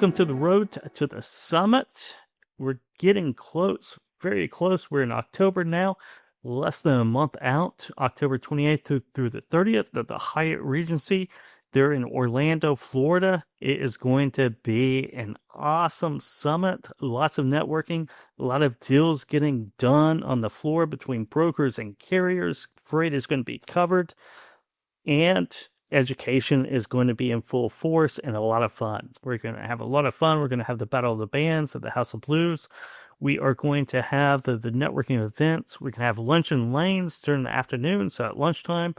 Welcome to the road to the summit. We're getting close, very close. We're in October now, less than a month out, October 28th through the 30th at the Hyatt Regency. They're in Orlando, Florida. It is going to be an awesome summit, lots of networking, a lot of deals getting done on the floor between brokers and carriers. Freight is going to be covered, and education is going to be in full force and a lot of fun. We're going to have a lot of fun. We're going to have the Battle of the Bands at the House of Blues. We are going to have the networking events. We can have lunch and lanes during the afternoon. So at lunchtime,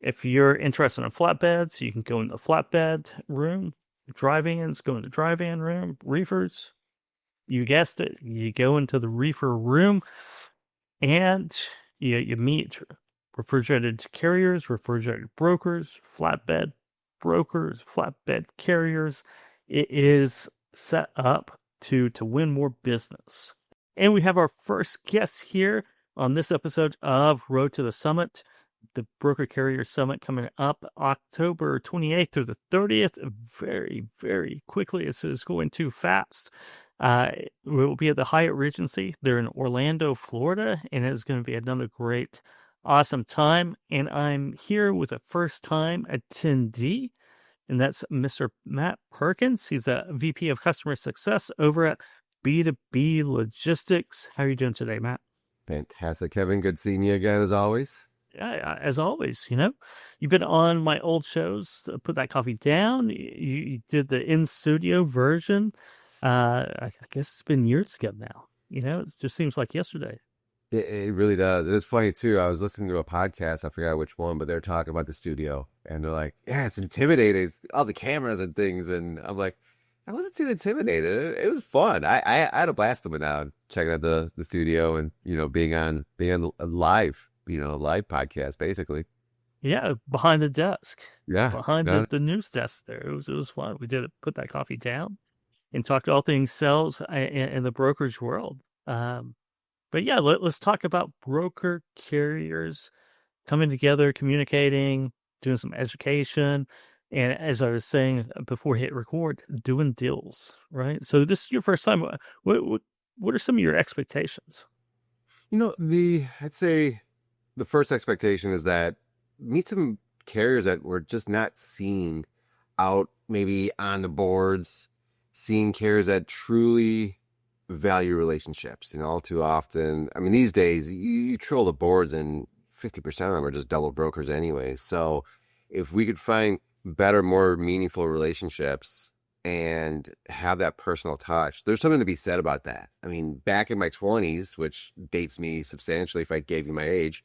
if you're interested in flatbeds, you can go in the flatbed room. Drive-ins, go in the drive-in room. Reefers, you guessed it, you go into the reefer room and you meet refrigerated carriers, refrigerated brokers, flatbed carriers. It is set up to win more business. And we have our first guest here on this episode of Road to the Summit, the Broker Carrier Summit, coming up October 28th through the 30th. Very, very quickly. It's going too fast. We'll be at the Hyatt Regency. They're in Orlando, Florida, and it's going to be another great, awesome time. And I'm here with a first-time attendee, and that's Mr. Matt Perkins. He's a VP of Customer Success over at B2B Logistics. How are you doing today, Matt? Fantastic, Kevin. Good seeing you again, as always. Yeah, as always, you've been on my old shows. Put That Coffee Down. You did the in-studio version. I guess it's been years ago now. It just seems like yesterday. It really does. It's funny, too. I was listening to a podcast. I forgot which one, but they're talking about the studio. And they're like, yeah, it's intimidating. It's all the cameras and things. And I'm like, I wasn't too intimidated. It was fun. I had a blast coming out, checking out the studio and, being on a live podcast, basically. Yeah, behind the desk. Yeah. Behind the news desk there. It was fun. We did Put That Coffee Down and talked all things sales in the brokerage world. But yeah, let's talk about broker carriers coming together, communicating, doing some education. And as I was saying before hit record, doing deals, right? So this is your first time. What are some of your expectations? I'd say the first expectation is that meet some carriers that we're just not seeing out, maybe on the boards, seeing carriers that truly value relationships. All too often, I mean, these days you troll the boards and 50% of them are just double brokers anyway. So if we could find better, more meaningful relationships and have that personal touch, there's something to be said about that. I mean, back in my 20s, which dates me substantially if I gave you my age,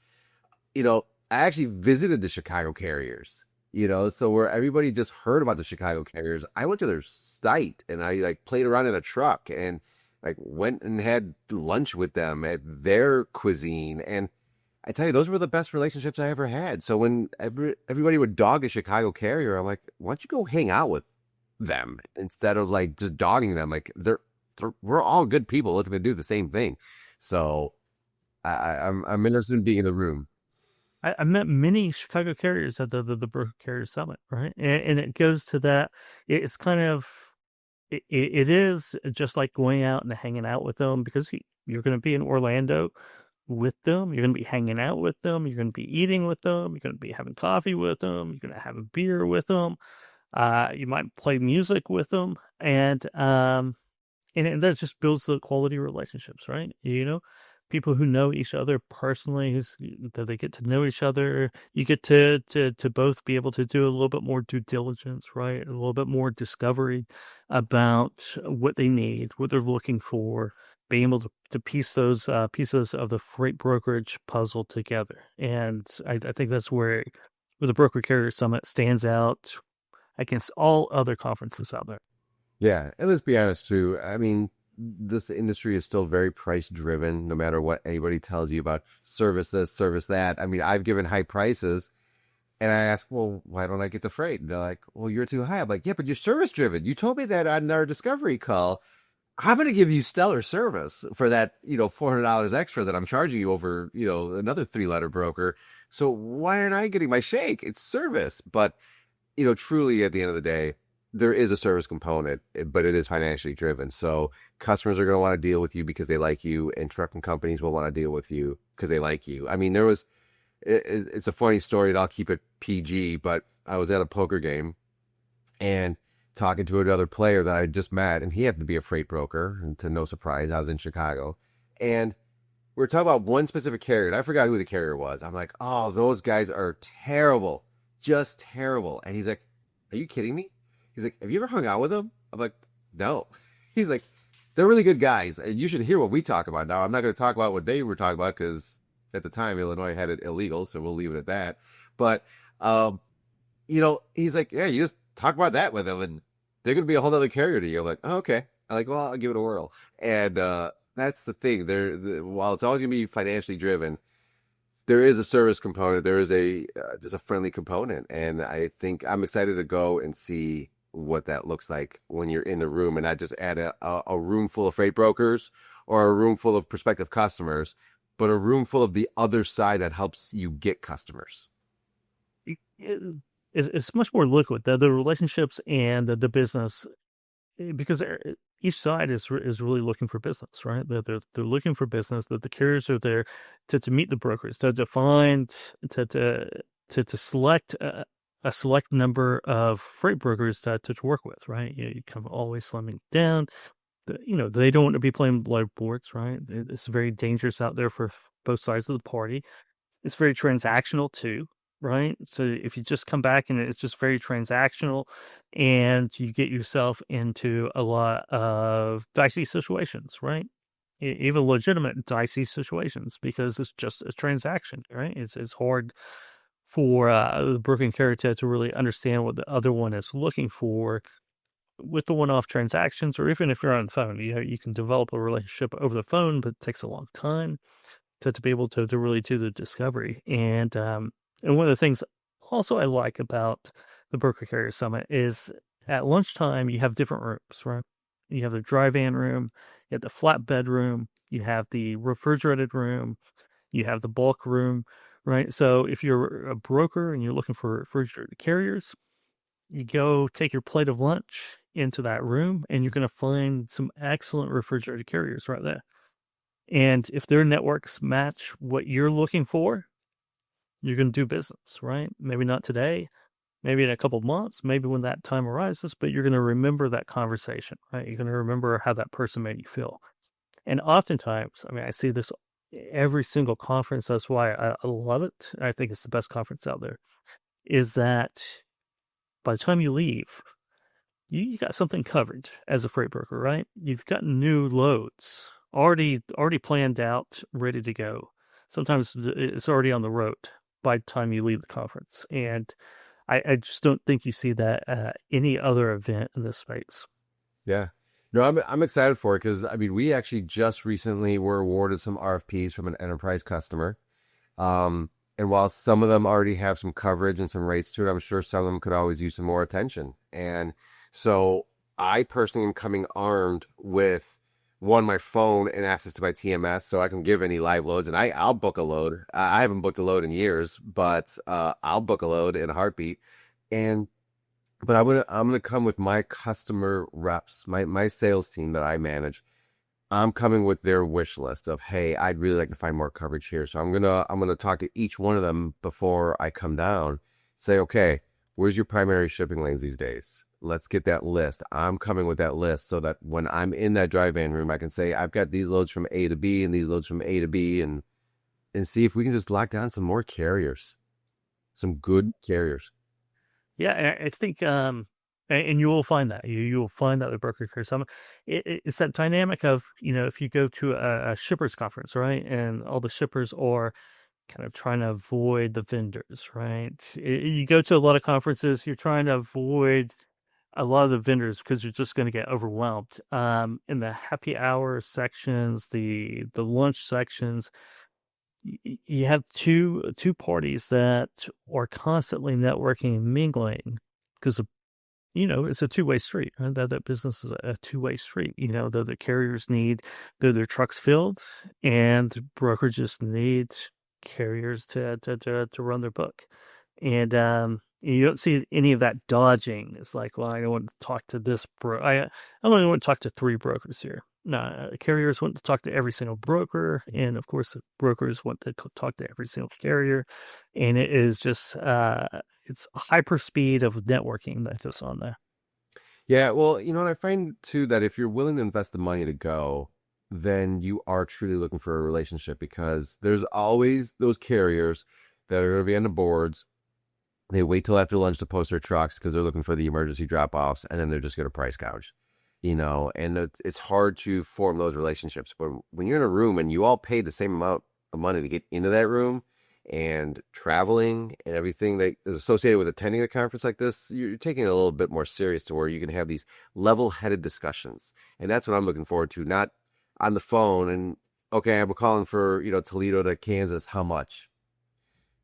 I actually visited the Chicago carriers, so where everybody just heard about the Chicago carriers, I went to their site and I played around in a truck and went and had lunch with them at their cuisine. And I tell you, those were the best relationships I ever had. So when everybody would dog a Chicago carrier, I'm like, why don't you go hang out with them instead of just dogging them? We're all good people looking to do the same thing. So I'm interested in being in the room. I met many Chicago carriers at the Broker Carrier Summit, right? And it goes to that. It's kind of, it is just like going out and hanging out with them, because you're going to be in Orlando with them. You're going to be hanging out with them. You're going to be eating with them. You're going to be having coffee with them. You're going to have a beer with them. You might play music with them. And that just builds the quality relationships, right? People who know each other personally, that they get to know each other. You get to both be able to do a little bit more due diligence, right? A little bit more discovery about what they need, what they're looking for, being able to piece those pieces of the freight brokerage puzzle together. And I think that's where the Broker Carrier Summit stands out against all other conferences out there. Yeah, and let's be honest too. I mean, this industry is still very price driven, no matter what anybody tells you about service this, service that. I mean, I've given high prices and I ask, well, why don't I get the freight? And they're like, well, you're too high. I'm like, yeah, but you're service driven. You told me that on our discovery call. I'm going to give you stellar service for that, $400 extra that I'm charging you over, another 3-letter broker. So why aren't I getting my shake? It's service. But, truly at the end of the day, there is a service component, but it is financially driven. So customers are going to want to deal with you because they like you, and trucking companies will want to deal with you because they like you. I mean, it's a funny story, and I'll keep it PG, but I was at a poker game and talking to another player that I just met, and he happened to be a freight broker. And to no surprise, I was in Chicago, and we were talking about one specific carrier, and I forgot who the carrier was. I'm like, oh, those guys are terrible, just terrible. And he's like, are you kidding me? He's like, have you ever hung out with them? I'm like, no. He's like, they're really good guys, and you should hear what we talk about. Now, I'm not going to talk about what they were talking about because at the time Illinois had it illegal, so we'll leave it at that. But um, he's like, yeah, you just talk about that with them, and they're going to be a whole other carrier to you. I'm like, oh, okay. I'm like, well, I'll give it a whirl. And that's the thing. While it's always going to be financially driven, there is a service component. There's a friendly component, and I think I'm excited to go and see what that looks like when you're in the room, and not just at a room full of freight brokers or a room full of prospective customers, but a room full of the other side that helps you get customers. It's much more liquid. The relationships and the business, because each side is really looking for business, right? They're looking for business. That the carriers are there to meet the brokers, to find to select a select number of freight brokers to work with, right? You kind of always slimming down. They don't want to be playing live boards, right? It's very dangerous out there for both sides of the party. It's very transactional too, right? So if you just come back and it's just very transactional, and you get yourself into a lot of dicey situations, right? Even legitimate dicey situations, because it's just a transaction, right? It's hard for the broken carrier to really understand what the other one is looking for with the one-off transactions, or even if you're on the phone. You can develop a relationship over the phone, but it takes a long time to be able to really do the discovery. And one of the things also I like about the Broker Carrier Summit is at lunchtime you have different rooms, right? You have the dry van room, you have the flatbed room, you have the refrigerated room, you have the bulk room, right? So if you're a broker and you're looking for refrigerated carriers, you go take your plate of lunch into that room, and you're going to find some excellent refrigerated carriers right there. And if their networks match what you're looking for, you're going to do business, right? Maybe not today, maybe in a couple of months, maybe when that time arises, but you're going to remember that conversation, right? You're going to remember how that person made you feel. And oftentimes, I mean, I see this every single conference. That's why I love it. I think it's the best conference out there. Is that by the time you leave, you got something covered as a freight broker, right? You've got new loads already planned out, ready to go. Sometimes it's already on the road by the time you leave the conference, and I just don't think you see that at any other event in this space. Yeah. No, I'm excited for it because I mean we actually just recently were awarded some RFPs from an enterprise customer. And while some of them already have some coverage and some rates to it, I'm sure some of them could always use some more attention. And so I personally am coming armed with one, my phone and access to my TMS so I can give any live loads. And I'll book a load. I haven't booked a load in years, but I'll book a load in a heartbeat. And but I'm gonna come with my customer reps, my sales team that I manage. I'm coming with their wish list of, hey, I'd really like to find more coverage here. So I'm gonna talk to each one of them before I come down. Say, okay, where's your primary shipping lanes these days? Let's get that list. I'm coming with that list so that when I'm in that dry van room, I can say I've got these loads from A to B and these loads from A to B, and see if we can just lock down some more carriers, some good carriers. Yeah, I think, and you will find that you will find that the Broker Care Summit, it's that dynamic of, if you go to a shippers conference, right, and all the shippers are kind of trying to avoid the vendors, right? You go to a lot of conferences, you're trying to avoid a lot of the vendors because you're just going to get overwhelmed. In the happy hour sections, the lunch sections, you have two parties that are constantly networking and mingling, because it's a two-way street, right? That business is a two-way street. The carriers need their trucks filled, and brokerages need carriers to run their book. And You don't see any of that dodging. It's like, well, I don't want to talk to this I only want to talk to three brokers here. No, carriers want to talk to every single broker, and of course, the brokers want to talk to every single carrier, and it is just it's a hyper speed of networking that goes on there. Yeah, well, and I find too that if you're willing to invest the money to go, then you are truly looking for a relationship because there's always those carriers that are going to be on the boards. They wait till after lunch to post their trucks because they're looking for the emergency drop offs, and then they're just going to price gouge, and it's hard to form those relationships. But when you're in a room and you all pay the same amount of money to get into that room, and traveling and everything that is associated with attending a conference like this, you're taking it a little bit more serious to where you can have these level-headed discussions. And that's what I'm looking forward to, not on the phone and, okay, I'm calling for, Toledo to Kansas, how much?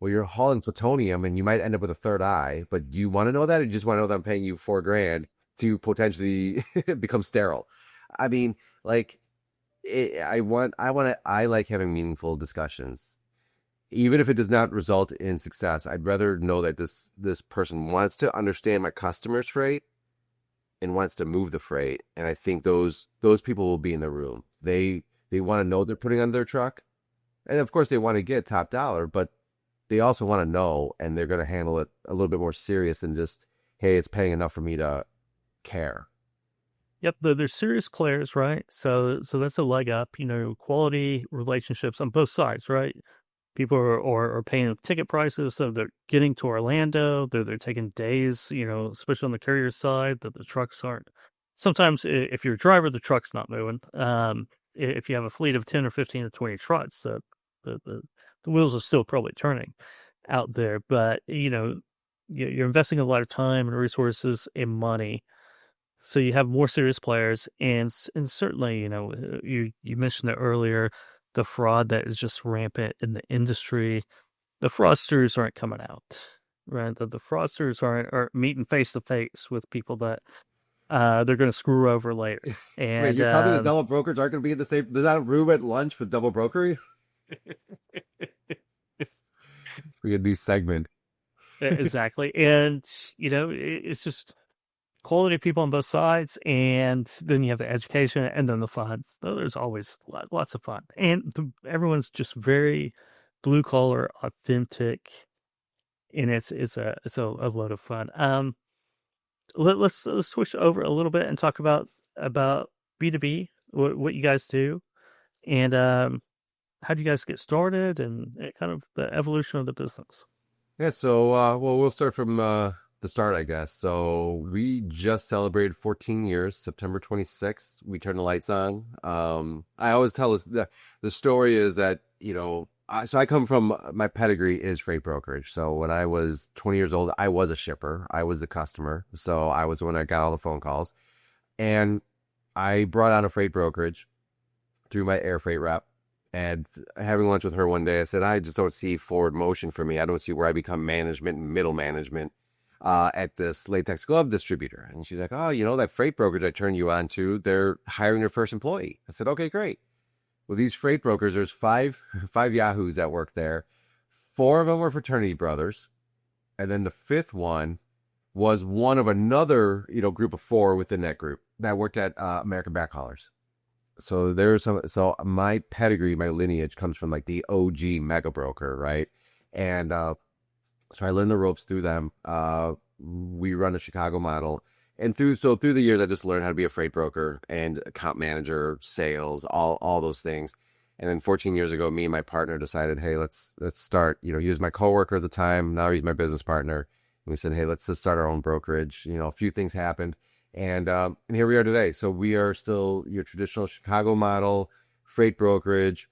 Well, you're hauling plutonium and you might end up with a third eye, but do you want to know that or you just want to know that I'm paying you $4,000 to potentially become sterile? I mean, like, I like having meaningful discussions even if it does not result in success. I'd rather know that this person wants to understand my customer's freight and wants to move the freight. And I think those people will be in the room. They want to know what they're putting on their truck. And of course they want to get top dollar, but they also want to know and they're going to handle it a little bit more serious than just, hey, it's paying enough for me to care. Yep, there's serious players, right? So that's a leg up. Quality relationships on both sides, right? People are paying ticket prices, so they're getting to Orlando. They're taking days, especially on the carrier side, that the trucks aren't. Sometimes, if you're a driver, the truck's not moving. If you have a fleet of 10 or 15 or 20 trucks, the, the, the wheels are still probably turning out there. But you're investing a lot of time and resources and money, so you have more serious players, and certainly, you mentioned it earlier, the fraud that is just rampant in the industry. The fraudsters aren't coming out, right? The fraudsters aren't meeting face to face with people that they're going to screw over later. Wait, And you're telling me the double brokers aren't going to be in the same? There's not a room at lunch for double brokery? We get a new segment. exactly, and it's just quality people on both sides, and then you have the education, and then the fun. So there's always lots of fun, and everyone's just very blue collar, authentic, and it's a load of fun. Let's switch over a little bit and talk about B2B, what you guys do, and how do you guys get started, and kind of the evolution of the business. Yeah, so well, we'll start from the start, I guess. So we just celebrated 14 years, September 26th. We turned the lights on. I always tell us the story is that, so I come from my pedigree is freight brokerage. So when I was 20 years old, I was a shipper. I was the customer. So I was the one that got all the phone calls. And I brought on a freight brokerage through my air freight rep. And having lunch with her one day, I said, I just don't see forward motion for me. I don't see where I become management and middle management at this latex glove distributor. And she's like, oh, that freight brokerage I turned you on to, they're hiring their first employee. I said, okay, great. Well, these freight brokers, there's five yahoos that work there. Four of them were fraternity brothers. And then the fifth one was one of another, group of four within that group that worked at American Backhaulers. So so my pedigree, my lineage comes from like the OG mega broker, right? And so I learned the ropes through them. We run a Chicago model, and through the years, I just learned how to be a freight broker and account manager, sales, all those things. And then 14 years ago, me and my partner decided, hey, let's start. He was my coworker at the time. Now he's my business partner. And we said, hey, let's just start our own brokerage. A few things happened. And here we are today. So we are still your traditional Chicago model freight brokerage.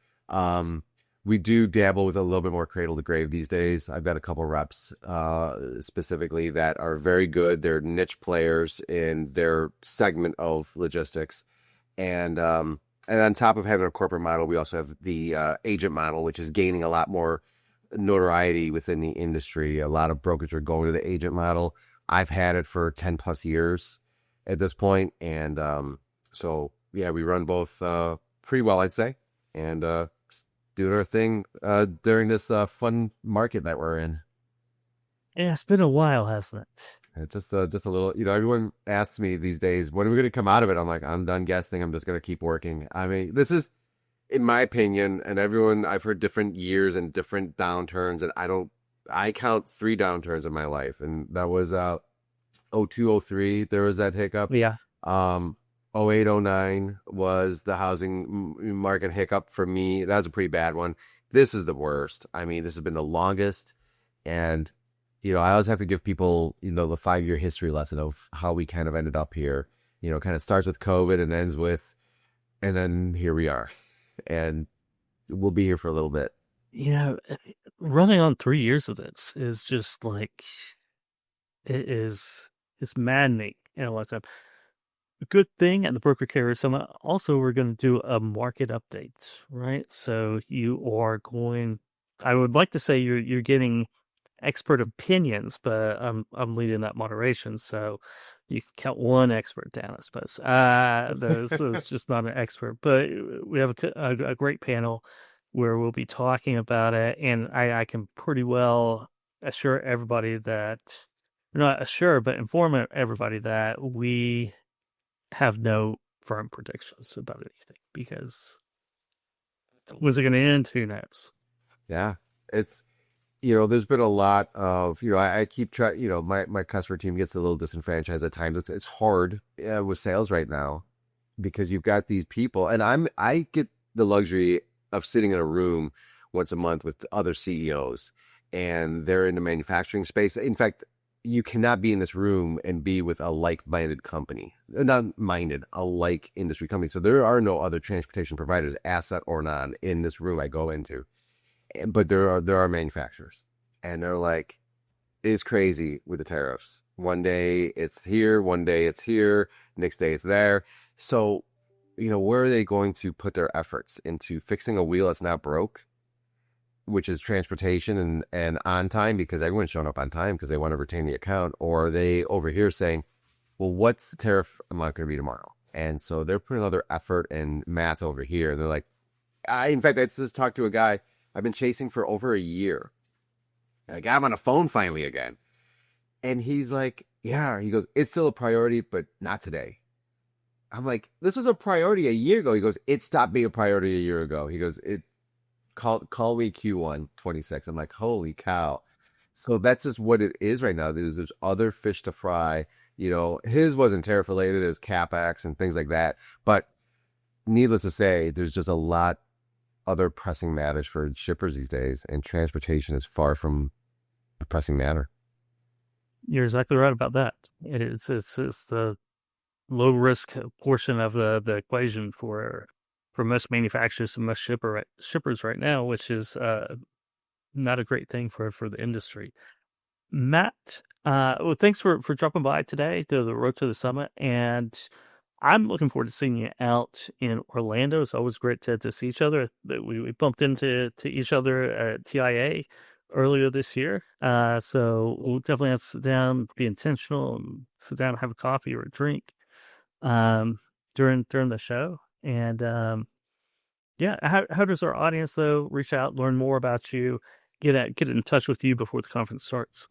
We do dabble with a little bit more cradle to grave these days. I've got a couple reps specifically that are very good. They're niche players in their segment of logistics. And on top of having a corporate model, we also have the agent model, which is gaining a lot more notoriety within the industry. A lot of brokers are going to the agent model. I've had it for 10 plus years at this point. And so, yeah, we run both pretty well, I'd say. And doing our thing during this fun market that we're in. Yeah, it's been a while, hasn't it? It's just a little, everyone asks me these days, when are we going to come out of it? I'm like, I'm done guessing. I'm just going to keep working. I mean, this is, in my opinion, and everyone, I've heard different years and different downturns, and I count three downturns in my life. And that was, 02, 03, there was that hiccup. Yeah. 08, 09 was the housing market hiccup for me. That was a pretty bad one. This is the worst. I mean, this has been the longest. And, I always have to give people, the 5-year history lesson of how we kind of ended up here. Kind of starts with COVID and ends with, and then here we are. And we'll be here for a little bit. You know, running on 3 years of this is just like, it's maddening in a long time. A good thing at the Broker Carrier Summit, also, we're going to do a market update, right? So you are going, I would like to say you're getting expert opinions, but I'm leading that moderation, so you can count one expert down, I suppose. So it's just not an expert, but we have a great panel where we'll be talking about it, and I can pretty well assure everybody that, not assure, but inform everybody that we have no firm predictions about anything, because when's it going to end? Who knows? Yeah. It's, there's been a lot of, I keep trying, my customer team gets a little disenfranchised at times. It's hard with sales right now because you've got these people, and I get the luxury of sitting in a room once a month with other CEOs, and they're in the manufacturing space. In fact, you cannot be in this room and be with a like-minded company, not minded, a like industry company. So there are no other transportation providers, asset or non, in this room I go into. But there are manufacturers, and they're like, it's crazy with the tariffs. One day it's here, one day it's here, next day it's there. So, where are they going to put their efforts into fixing a wheel that's not broke, which is transportation and on time, because everyone's showing up on time because they want to retain the account, or are they over here saying, well, what's the tariff amount going to be tomorrow? And so they're putting all their effort and math over here. And they're like, in fact, I just talked to a guy I've been chasing for over a year. And I got him on the phone finally again. And he's like, yeah, he goes, it's still a priority, but not today. I'm like, this was a priority a year ago. He goes, it stopped being a priority a year ago. He goes, call me Q1 26. I'm like, holy cow. So that's just what it is right now. There's other fish to fry. His wasn't tariff related, it was CapEx and things like that. But needless to say, there's just a lot other pressing matters for shippers these days, and transportation is far from a pressing matter. You're exactly right about that. It's the low risk portion of the equation for most manufacturers and most shippers right now, which is not a great thing for the industry. Matt, well, thanks for dropping by today to the Road to the Summit, and I'm looking forward to seeing you out in Orlando. It's always great to see each other. We bumped into each other at TIA earlier this year. So we'll definitely have to sit down, be intentional, and sit down and have a coffee or a drink during the show. And yeah, how does our audience, though, reach out, learn more about you, get in touch with you before the conference starts?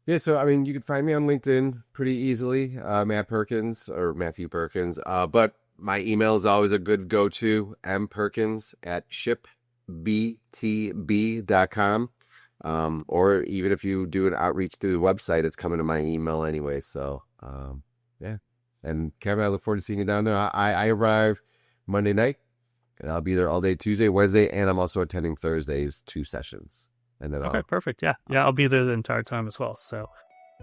Yeah, so I mean, you can find me on LinkedIn pretty easily, Matt Perkins or Matthew Perkins. But my email is always a good go-to, mperkins@shipbtb.com. Or even if you do an outreach through the website, it's coming to my email anyway. So, yeah. And Kevin, I look forward to seeing you down there. I arrive Monday night, and I'll be there all day Tuesday, Wednesday, and I'm also attending Thursday's 2 sessions. And then Okay, perfect. Yeah, I'll be there the entire time as well. So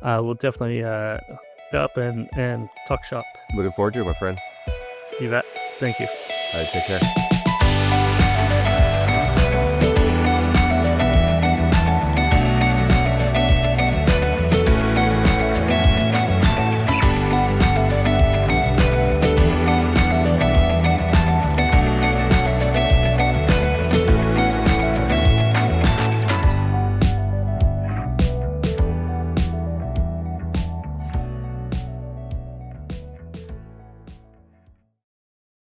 we'll definitely go up and talk shop. Looking forward to it, my friend. You bet. Thank you. All right, take care.